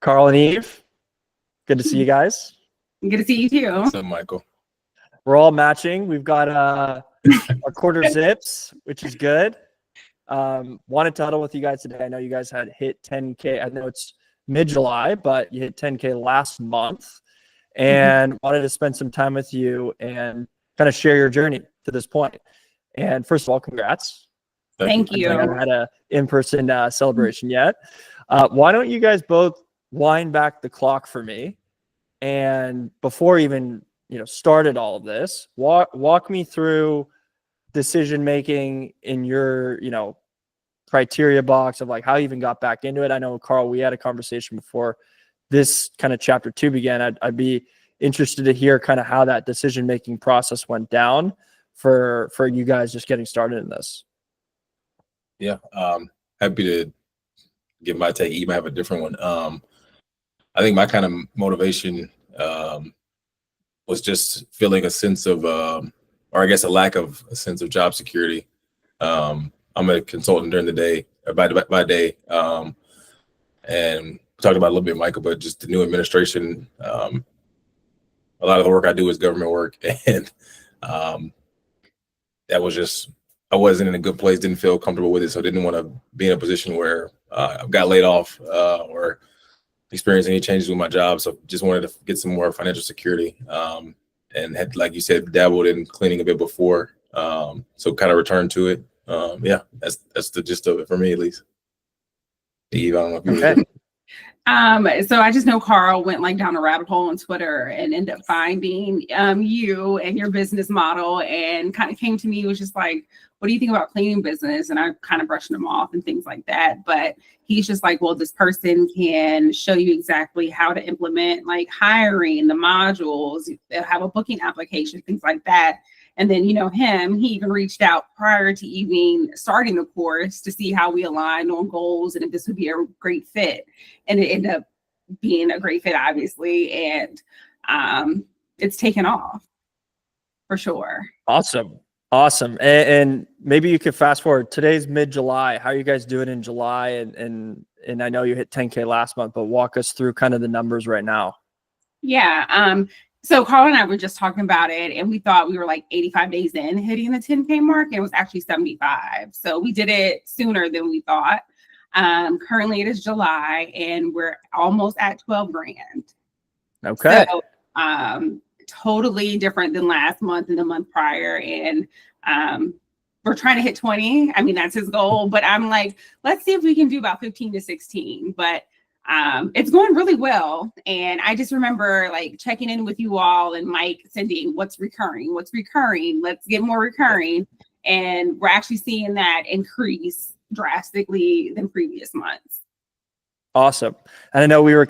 Carl and Eve, good to see you guys. Good to see you too. What's up, Michael? We're all matching. We've got our quarter zips, which is good. Wanted to huddle with you guys today. I know you guys had hit 10K. I know it's mid-July, but you hit 10K last month, and wanted to spend some time with you and kind of share your journey to this point. And first of all, congrats. Thank you. I haven't had a in-person celebration yet. Why don't you guys both wind back the clock for me, and before even started all of this, walk me through decision making in your criteria box of like how you even got back into it. I know, Carl, we had a conversation before this kind of chapter 2 began. I'd be interested to hear kind of how that decision making process went down for you guys just getting started in this. Yeah, happy to give my take. You might have a different one. I think my kind of motivation was just feeling a sense of, or I guess a lack of a sense of job security. I'm a consultant during the day, by day, and we talked about it a little bit, Michael, but just the new administration, a lot of the work I do is government work, and that was just, I wasn't in a good place, didn't feel comfortable with it, so I didn't want to be in a position where I got laid off or experience any changes with my job. So just wanted to get some more financial security, and had, like you said, dabbled in cleaning a bit before, so kind of returned to it. Yeah, that's the gist of it for me, at least. Eve, I don't know if you Okay. So I just know Carl went like down a rabbit hole on Twitter and ended up finding you and your business model, and kind of came to me, was just like, what do you think about cleaning business? And I kind of brushed him off and things like that. But he's just like, well, this person can show you exactly how to implement like hiring, the modules, they'll have a booking application, things like that. And then, him, he even reached out prior to even starting the course to see how we aligned on goals and if this would be a great fit. And it ended up being a great fit, obviously. And it's taken off for sure. Awesome. And maybe you could fast forward. Today's mid-July. How are you guys doing in July? And I know you hit 10K last month, but walk us through kind of the numbers right now. Yeah. So Carl and I were just talking about it, and we thought we were like 85 days in hitting the 10K mark. And it was actually 75. So we did it sooner than we thought. Currently it is July and we're almost at 12 grand. Okay. So, totally different than last month and the month prior. And we're trying to hit 20. I mean, that's his goal, but I'm like, let's see if we can do about 15 to 16. But it's going really well. And I just remember like checking in with you all and Mike sending what's recurring, let's get more recurring. And we're actually seeing that increase drastically than previous months. Awesome. And I know we were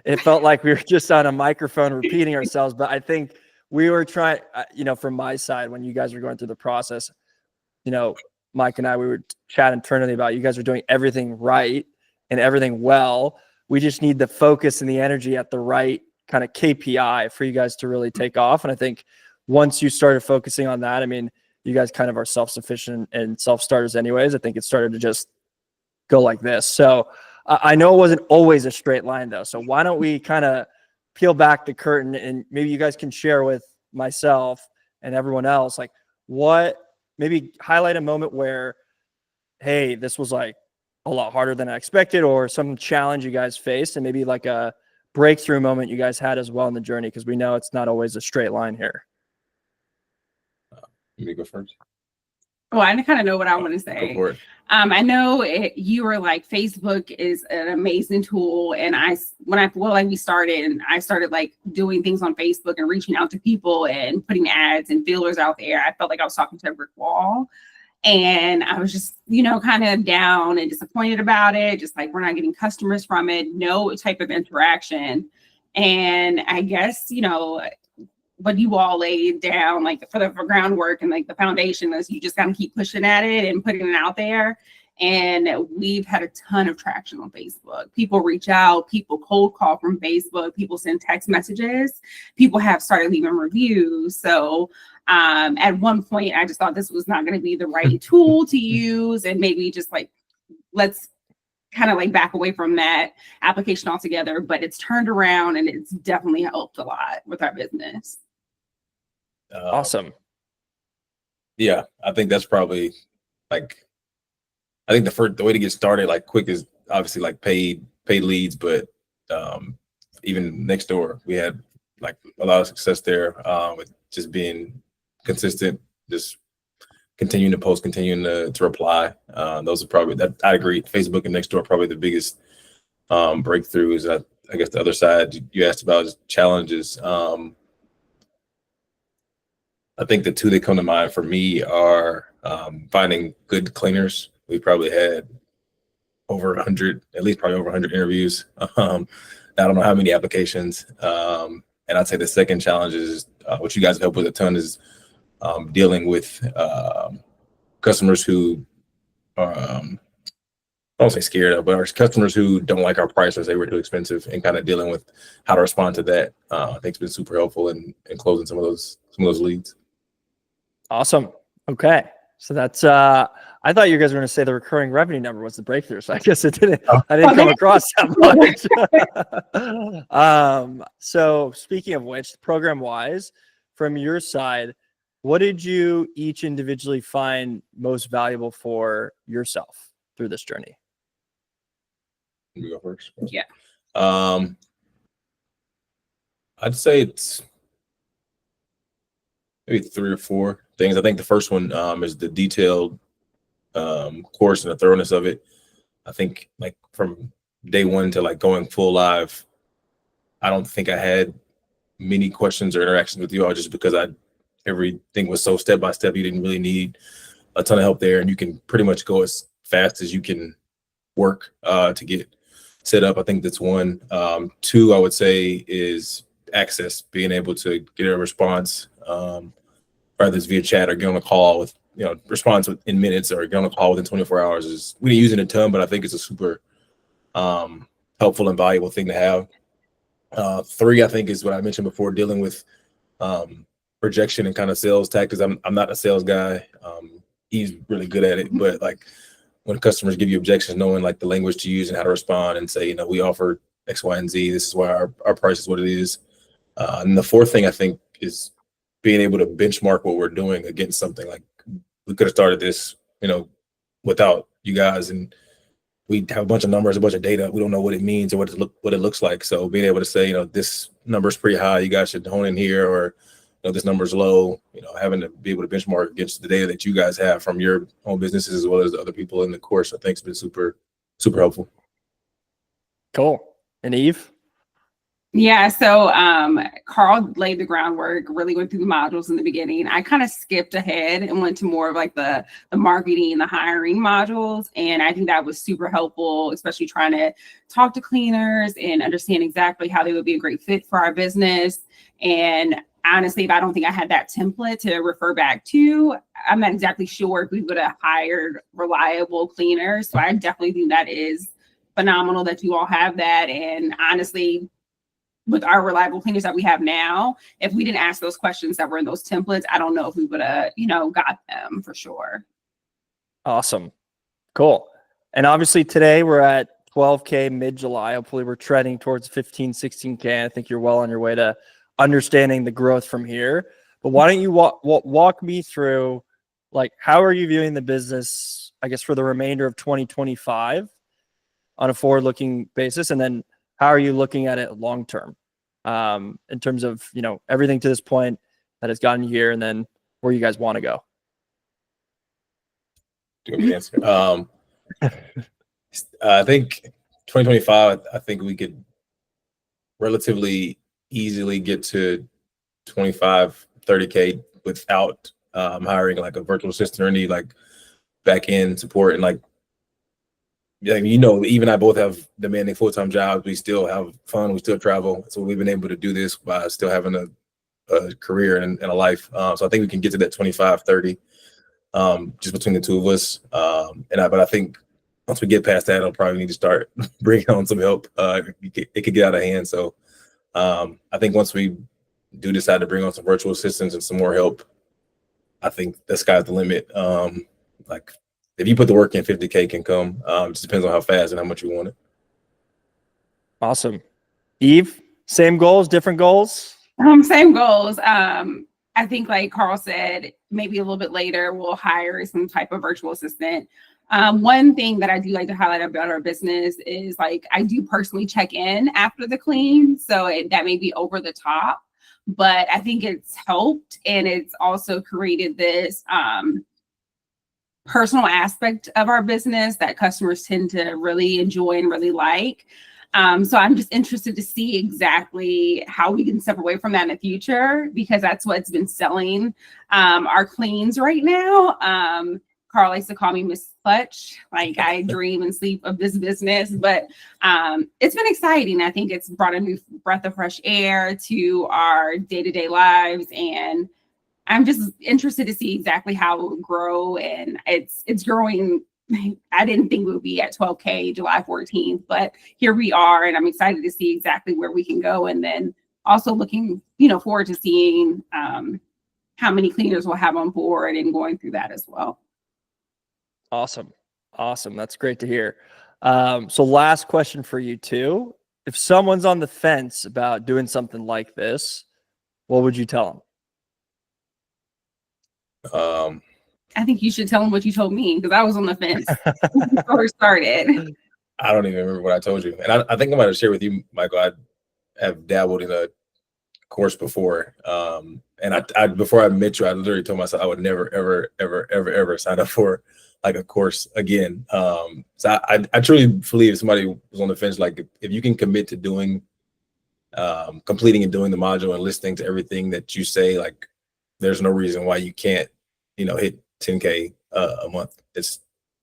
it felt like we were just on a microphone repeating ourselves, but I think we were trying, from my side, when you guys were going through the process, Mike and I, we were chatting internally about you guys are doing everything right and everything well. We just need the focus and the energy at the right kind of KPI for you guys to really take off. And I think once you started focusing on that, I mean, you guys kind of are self-sufficient and self-starters anyways. I think it started to just go like this. So I know it wasn't always a straight line though. So why don't we kind of peel back the curtain, and maybe you guys can share with myself and everyone else, like maybe highlight a moment where, hey, this was like a lot harder than I expected, or some challenge you guys faced, and maybe like a breakthrough moment you guys had as well in the journey, because we know it's not always a straight line here. Let me go first. Well, I kind of know what I want to say. Go for it. I know you were like, Facebook is an amazing tool. And I started like doing things on Facebook and reaching out to people and putting ads and feelers out there. I felt like I was talking to a brick wall. And I was just, kind of down and disappointed about it. Just like, we're not getting customers from it, no type of interaction. And I guess, what you all laid down, like for groundwork and like the foundation, is you just got to keep pushing at it and putting it out there. And we've had a ton of traction on Facebook. People reach out, people cold call from Facebook, people send text messages, people have started leaving reviews. So at one point, I just thought this was not going to be the right tool to use, and maybe just like, let's kind of like back away from that application altogether, but it's turned around and it's definitely helped a lot with our business. Awesome. Yeah, I think that's probably like, I think the way to get started like quick is obviously like paid leads, but even Nextdoor, we had like a lot of success there with just being consistent, just continuing to post, continuing to reply. Those are probably that. I agree. Facebook and Nextdoor are probably the biggest breakthroughs. I guess the other side you asked about is challenges. I think the two that come to mind for me are finding good cleaners. We probably had over 100, at least probably over 100 interviews. I don't know how many applications. And I'd say the second challenge is what you guys have helped with a ton is dealing with customers who are, I don't say scared of, but our customers who don't like our price or say we're too expensive, and kind of dealing with how to respond to that. I think it's been super helpful in closing some of those leads. Awesome. Okay. So that's I thought you guys were going to say the recurring revenue number was the breakthrough. So I guess I didn't come across that much. So speaking of which, program wise, from your side, what did you each individually find most valuable for yourself through this journey? You go first. Yeah. I'd say it's maybe 3 or 4 things. I think the first one is the detailed course and the thoroughness of it. I think like from day one to like going full live, I don't think I had many questions or interactions with you all, just because everything was so step by step. You didn't really need a ton of help there, and you can pretty much go as fast as you can work to get set up. I think that's 1. 2, I would say, is access, being able to get a response, whether it's via chat or get on a call with, response in minutes, or get on a call within 24 hours. We didn't use it a ton, but I think it's a super helpful and valuable thing to have. 3, I think, is what I mentioned before, dealing with rejection and kind of sales tactics. I'm not a sales guy. He's really good at it, but like when customers give you objections, knowing like the language to use and how to respond and say, we offer X, Y, and Z. This is why our price is what it is. And the 4th thing I think is being able to benchmark what we're doing against something. Like we could have started this, without you guys, and we have a bunch of numbers, a bunch of data. We don't know what it means or what it looks like. So being able to say, this number is pretty high, you guys should hone in here, or this number is low. Having to be able to benchmark against the data that you guys have from your own businesses as well as the other people in the course, I think has been super, super helpful. Cool. And Eve? Yeah, so Carl laid the groundwork, really went through the modules in the beginning. I kind of skipped ahead and went to more of like the marketing and the hiring modules. And I think that was super helpful, especially trying to talk to cleaners and understand exactly how they would be a great fit for our business. And honestly, I don't think I had that template to refer back to. I'm not exactly sure if we would have hired reliable cleaners. So I definitely think that is phenomenal that you all have that. And honestly, with our reliable cleaners that we have now, if we didn't ask those questions that were in those templates, I don't know if we would have, got them for sure. Awesome. Cool. And obviously today we're at 12K mid-July. Hopefully we're trending towards 15, 16K. I think you're well on your way to understanding the growth from here. But why don't you walk me through, like, how are you viewing the business, I guess, for the remainder of 2025 on a forward-looking basis? And then how are you looking at it long term in terms of, everything to this point that has gotten you here, and then where you guys want to go? Do you want me to answer? I think 2025, I think we could relatively easily get to 25, 30K without hiring like a virtual assistant or any like back end support. And like, even I both have demanding full-time jobs. We still have fun. We still travel. So we've been able to do this by still having a career and a life. So I think we can get to that 25, 30 just between the two of us. But I think once we get past that, I'll probably need to start bringing on some help. It could get out of hand. So I think once we do decide to bring on some virtual assistants and some more help, I think the sky's the limit. Like if you put the work in, 50K can come. Just depends on how fast and how much you want it. Awesome. Eve, same goals, different goals? Same goals. I think like Carl said, maybe a little bit later, we'll hire some type of virtual assistant. One thing that I do like to highlight about our business is like, I do personally check in after the clean. So that may be over the top, but I think it's helped. And it's also created this, personal aspect of our business that customers tend to really enjoy and really like. So I'm just interested to see exactly how we can step away from that in the future, because that's what's been selling our cleans right now. Carl likes to call me Miss Clutch. Like I dream and sleep of this business, but it's been exciting. I think it's brought a new breath of fresh air to our day-to-day lives, and I'm just interested to see exactly how it will grow. And it's growing. I didn't think we would be at 12K July 14th, but here we are, and I'm excited to see exactly where we can go. And then also looking, forward to seeing how many cleaners we'll have on board and going through that as well. Awesome. That's great to hear. So last question for you too. If someone's on the fence about doing something like this, what would you tell them? I think you should tell them what you told me, because I was on the fence before it started. I don't even remember what I told you. And I think I'm going to share with you, Michael, I have dabbled in a course before. And I before I met you, I literally told myself I would never, ever, ever, ever, ever sign up for like a course again. So I truly believe if somebody was on the fence, like if you can commit to doing, completing and doing the module and listening to everything that you say, like there's no reason why you can't, hit 10K a month. It's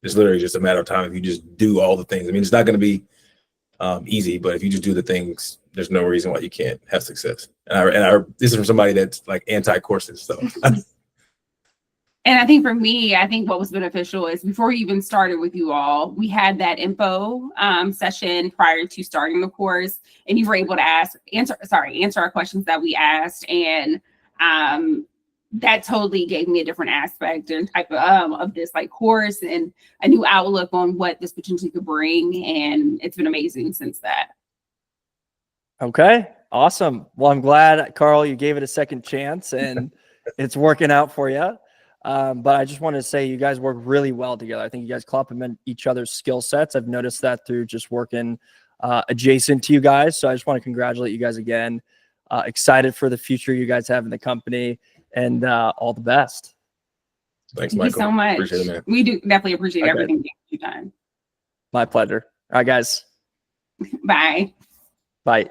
literally just a matter of time if you just do all the things. I mean, it's not going to be easy, but if you just do the things, there's no reason why you can't have success. And this is from somebody that's like anti-courses. So, and I think for me, what was beneficial is before we even started with you all, we had that info session prior to starting the course, and you were able to answer our questions that we asked, and that totally gave me a different aspect and type of this like course and a new outlook on what this potentially could bring. And it's been amazing since that. Okay, awesome. Well, I'm glad, Carl, you gave it a second chance and it's working out for you. But I just wanted to say you guys work really well together. I think you guys complement each other's skill sets. I've noticed that through just working adjacent to you guys. So I just want to congratulate you guys again. Excited for the future you guys have in the company. And all the best. Thanks, Thank Michael. you so much. Appreciate it, man. We do definitely appreciate Okay. everything you've done. My pleasure. All right, guys. Bye. Bye.